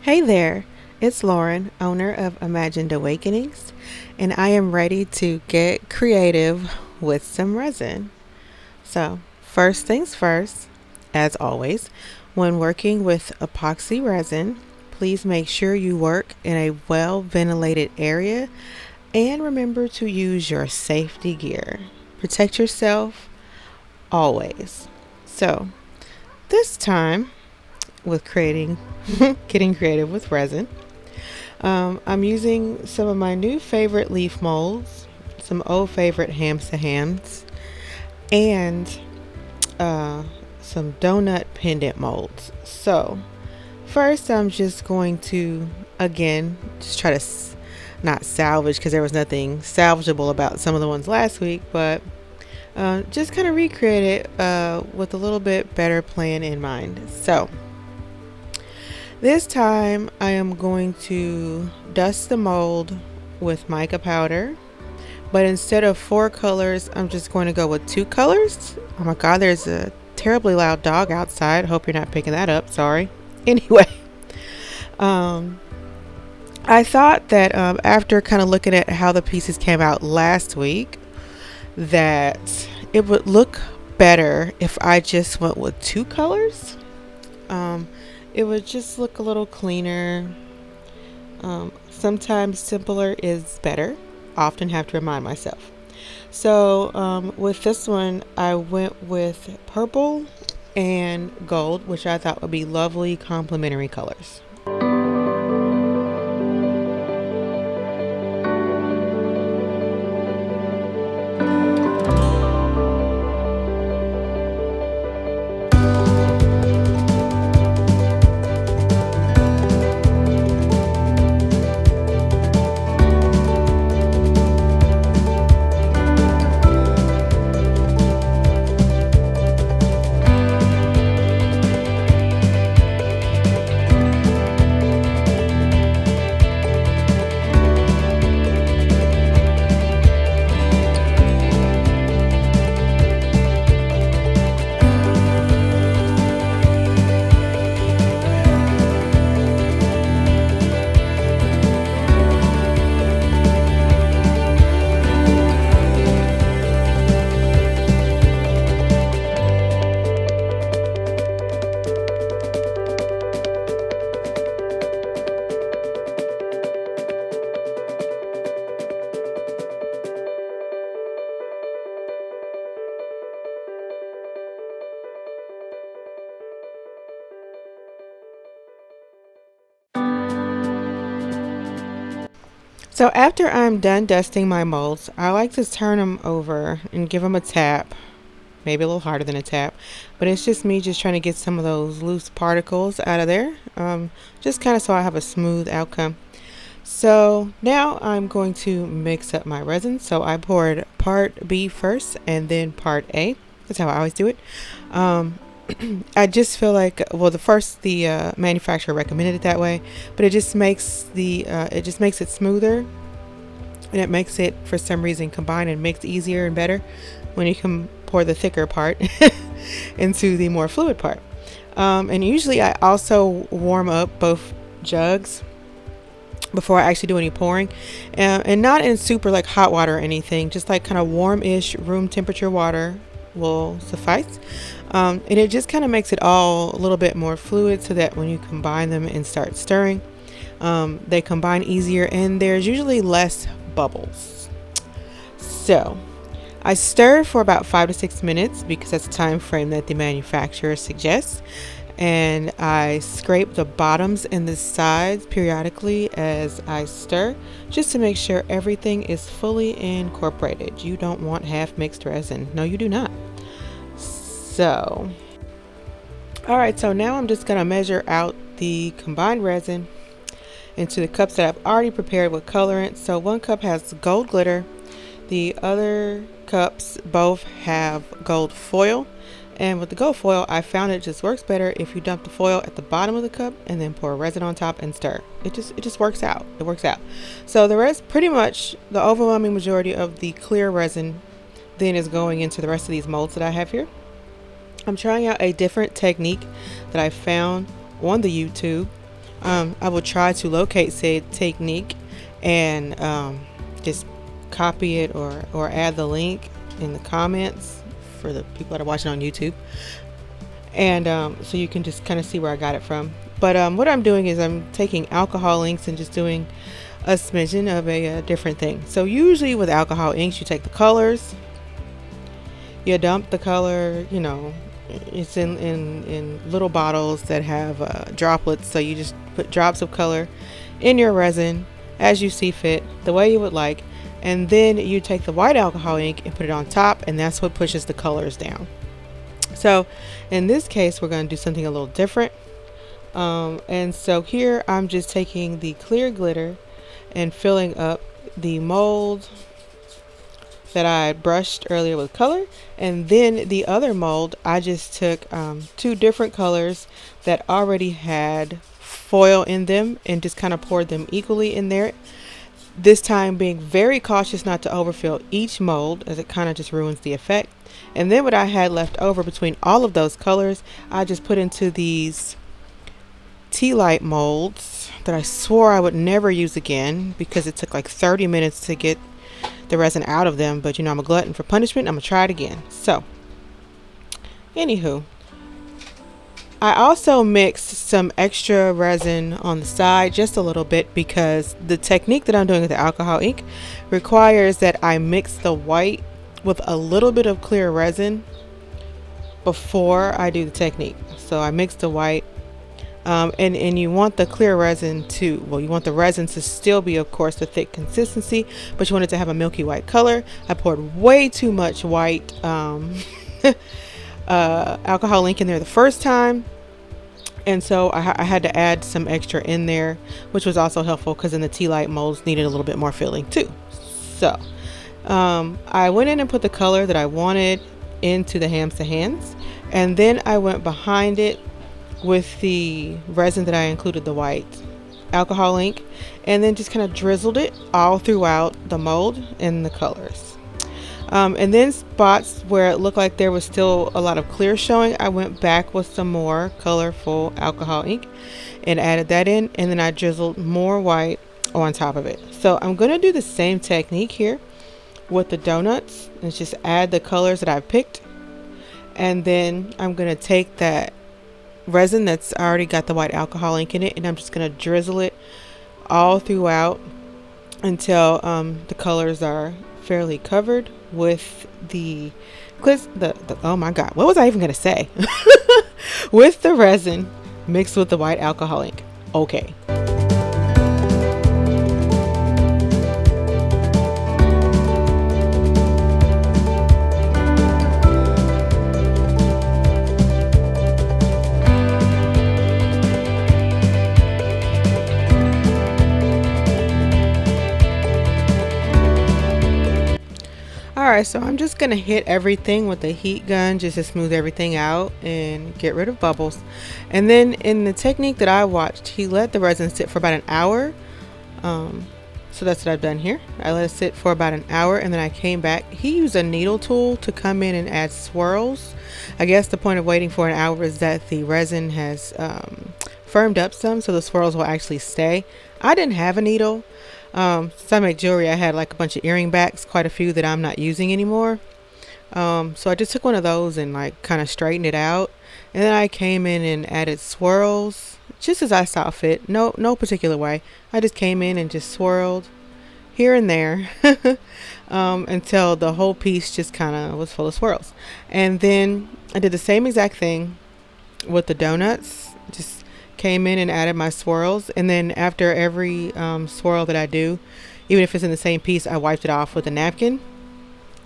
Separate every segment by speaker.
Speaker 1: Hey there, it's Lauren, owner of Imagined Awakenings, and I am ready to get creative with some resin. So, first things first, as always, when working with epoxy resin, please make sure you work in a well ventilated area and remember to use your safety gear. Protect yourself always. So, this time, with getting creative with resin. I'm using some of my new favorite leaf molds, some old favorite Hamsa hams, and some donut pendant molds. So, first, I'm just going to, again, just try to not salvage because there was nothing salvageable about some of the ones last week, but just kind of recreate it with a little bit better plan in mind. So, this time I am going to dust the mold with mica powder, but instead of 4 colors, I'm just going to go with 2 colors. Oh my god, there's a terribly loud dog outside. Hope you're not picking that up. Sorry. Anyway, I thought that after kind of looking at how the pieces came out last week, that it would look better if I just went with 2 colors. It would just look a little cleaner. Sometimes simpler is better. Often have to remind myself. So with this one, I went with purple and gold, which I thought would be lovely complementary colors. So after I'm done dusting my molds, I like to turn them over and give them a tap, maybe a little harder than a tap, but it's just me just trying to get some of those loose particles out of there, just kind of so I have a smooth outcome. So now I'm going to mix up my resin. So I poured part B first and then part A. That's how I always do it. I just feel like, well, the manufacturer recommended it that way, but it just makes it smoother, and it makes it, for some reason, combine and mix easier and better when you can pour the thicker part into the more fluid part. And usually I also warm up both jugs before I actually do any pouring, and not in super like hot water or anything, just like kind of warm-ish room temperature water will suffice. And it just kind of makes it all a little bit more fluid so that when you combine them and start stirring, they combine easier and there's usually less bubbles. So I stir for about 5 to 6 minutes because that's the time frame that the manufacturer suggests. And I scrape the bottoms and the sides periodically as I stir, just to make sure everything is fully incorporated. You don't want half mixed resin. No, you do not. So, all right, so now I'm just going to measure out the combined resin into the cups that I've already prepared with colorant. So 1 cup has gold glitter. The other cups both have gold foil. And with the gold foil, I found it just works better if you dump the foil at the bottom of the cup and then pour resin on top and stir. It just works out. It works out. So the rest, pretty much the overwhelming majority of the clear resin then is going into the rest of these molds that I have here. I'm trying out a different technique that I found on the YouTube. I will try to locate said technique and just copy it or add the link in the comments for the people that are watching on YouTube, and so you can just kind of see where I got it from. But what I'm doing is I'm taking alcohol inks and just doing a smidgen of a different thing. So usually with alcohol inks, you take the colors, you dump the color, you know, it's in little bottles that have droplets, so you just put drops of color in your resin as you see fit, the way you would like, and then you take the white alcohol ink and put it on top, and that's what pushes the colors down. So in this case, we're going to do something a little different, and so here I'm just taking the clear glitter and filling up the mold that I brushed earlier with color, and then the other mold I just took two different colors that already had foil in them and just kind of poured them equally in there, this time being very cautious not to overfill each mold as it kind of just ruins the effect. And then what I had left over between all of those colors, I just put into these tea light molds that I swore I would never use again because it took like 30 minutes to get the resin out of them, but you know, I'm a glutton for punishment. I'm gonna try it again. So anywho, I also mixed some extra resin on the side, just a little bit, because the technique that I'm doing with the alcohol ink requires that I mix the white with a little bit of clear resin before I do the technique. So I mixed the white, and you want the clear resin to, well, you want the resin to still be, of course, the thick consistency, but you want it to have a milky white color. I poured way too much white alcohol ink in there the first time, and so I had to add some extra in there, which was also helpful because then the tea light molds needed a little bit more filling too. So I went in and put the color that I wanted into the Hamsa hands, and then I went behind it with the resin that I included the white alcohol ink, and then just kind of drizzled it all throughout the mold and the colors. And then spots where it looked like there was still a lot of clear showing, I went back with some more colorful alcohol ink and added that in, and then I drizzled more white on top of it. So I'm going to do the same technique here with the donuts. Let's just add the colors that I've picked, and then I'm going to take that resin that's already got the white alcohol ink in it, and I'm just going to drizzle it all throughout until the colors are fairly covered with the oh my god, what was I even going to say? With the resin mixed with the white alcohol ink. Okay. Alright, so I'm just going to hit everything with the heat gun just to smooth everything out and get rid of bubbles. And then in the technique that I watched, he let the resin sit for about an hour. So that's what I've done here. I let it sit for about an hour, and then I came back. He used a needle tool to come in and add swirls. I guess the point of waiting for an hour is that the resin has firmed up some, so the swirls will actually stay. I didn't have a needle. Since I make jewelry, I had like a bunch of earring backs, quite a few that I'm not using anymore. So I just took one of those and like kind of straightened it out, and then I came in and added swirls just as I saw fit. No particular way. I just came in and just swirled here and there until the whole piece just kind of was full of swirls. And then I did the same exact thing with the donuts. Just came in and added my swirls, and then after every swirl that I do, even if it's in the same piece, I wiped it off with a napkin.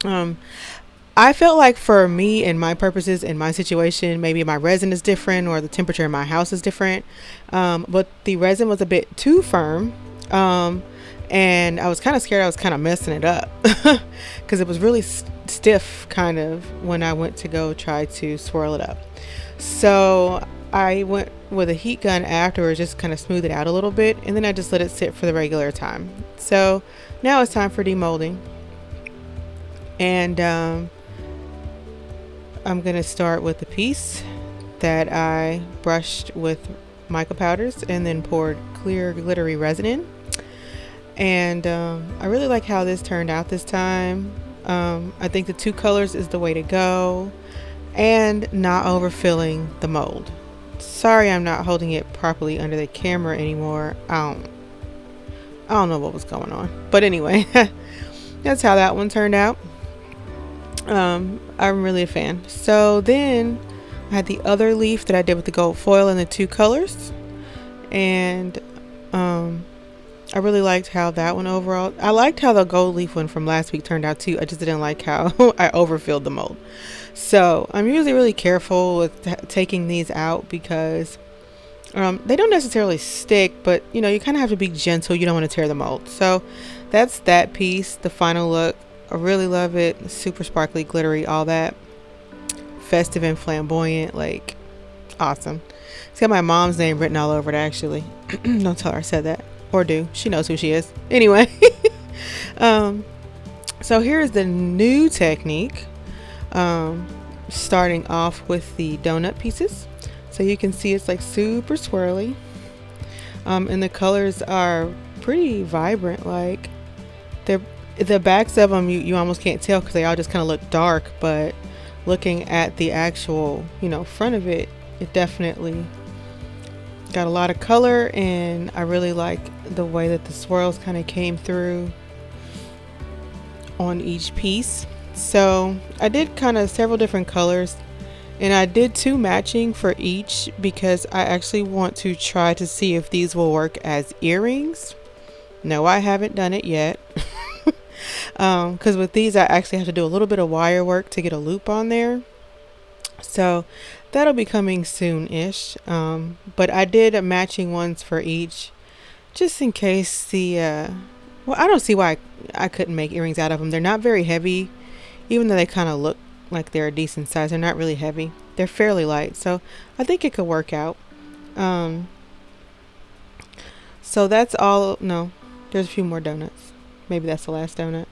Speaker 1: I felt like for me and my purposes in my situation, maybe my resin is different or the temperature in my house is different, but the resin was a bit too firm, and I was kind of scared I was kind of messing it up because it was really stiff kind of when I went to go try to swirl it up. So I went with a heat gun afterwards, just kind of smooth it out a little bit, and then I just let it sit for the regular time. So now it's time for demolding, and I'm gonna start with the piece that I brushed with mica powders and then poured clear glittery resin in. And I really like how this turned out this time. I think the 2 colors is the way to go, and not overfilling the mold. Sorry I'm not holding it properly under the camera anymore. I don't know what was going on, but anyway, that's how that one turned out. I'm really a fan. So then I had the other leaf that I did with the gold foil in the 2 colors, and I really liked how that one overall. I liked how the gold leaf one from last week turned out too. I just didn't like how I overfilled the mold. So I'm usually really careful with taking these out because they don't necessarily stick, but you kind of have to be gentle. You don't want to tear the mold. So that's that piece, the final look. I really love it. Super sparkly, glittery, all that. Festive and flamboyant, like awesome. It's got my mom's name written all over it actually. Don't tell her I said that. Or do. She knows who she is. Anyway. So here's the new technique. Starting off with the donut pieces. So you can see it's like super swirly. And the colors are pretty vibrant. Like the backs of them, you almost can't tell because they all just kind of look dark. But looking at the actual, front of it, it definitely got a lot of color, and I really like the way that the swirls kind of came through on each piece. So I did kind of several different colors, and I did 2 matching for each because I actually want to try to see if these will work as earrings. No, I haven't done it yet. Because with these I actually have to do a little bit of wire work to get a loop on there. So that'll be coming soon-ish. But I did matching ones for each just in case I don't see why I couldn't make earrings out of them. They're not very heavy, even though they kind of look like they're a decent size. They're not really heavy. They're fairly light, so I think it could work out. So that's all. No, there's a few more donuts. Maybe that's the last donut.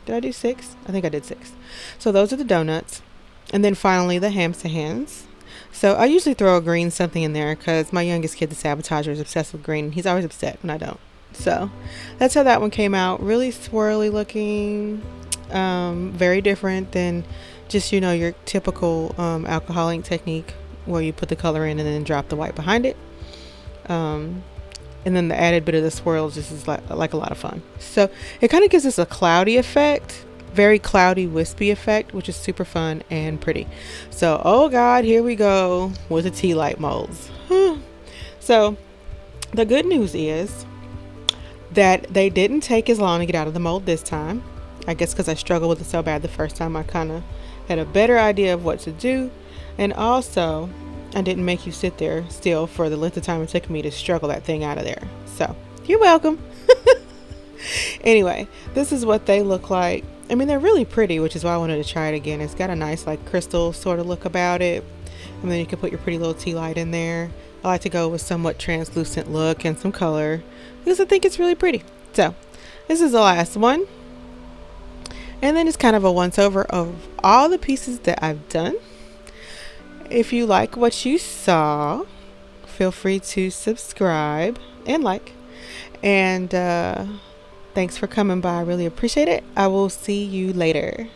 Speaker 1: Did I do 6? I think I did 6. So those are the donuts. And then finally the Hamsa hands. So I usually throw a green something in there because my youngest kid, the sabotager, is obsessed with green. He's always upset when I don't. So that's how that one came out. Really swirly looking. Very different than just, your typical alcohol ink technique where you put the color in and then drop the white behind it. And then the added bit of the swirls just is like a lot of fun. So it kind of gives us a cloudy effect. Very cloudy, wispy effect, which is super fun and pretty. So, oh God, here we go with the tea light molds. So the good news is that they didn't take as long to get out of the mold this time. I guess because I struggled with it so bad the first time, I kind of had a better idea of what to do. And also, I didn't make you sit there still for the length of time it took me to struggle that thing out of there. So, you're welcome. Anyway, this is what they look like. I mean, they're really pretty, which is why I wanted to try it again. It's got a nice, like, crystal sort of look about it. And then you can put your pretty little tea light in there. I like to go with somewhat translucent look and some color because I think it's really pretty. So, this is the last one. And then it's kind of a once-over of all the pieces that I've done. If you like what you saw, feel free to subscribe and like. And thanks for coming by. I really appreciate it. I will see you later.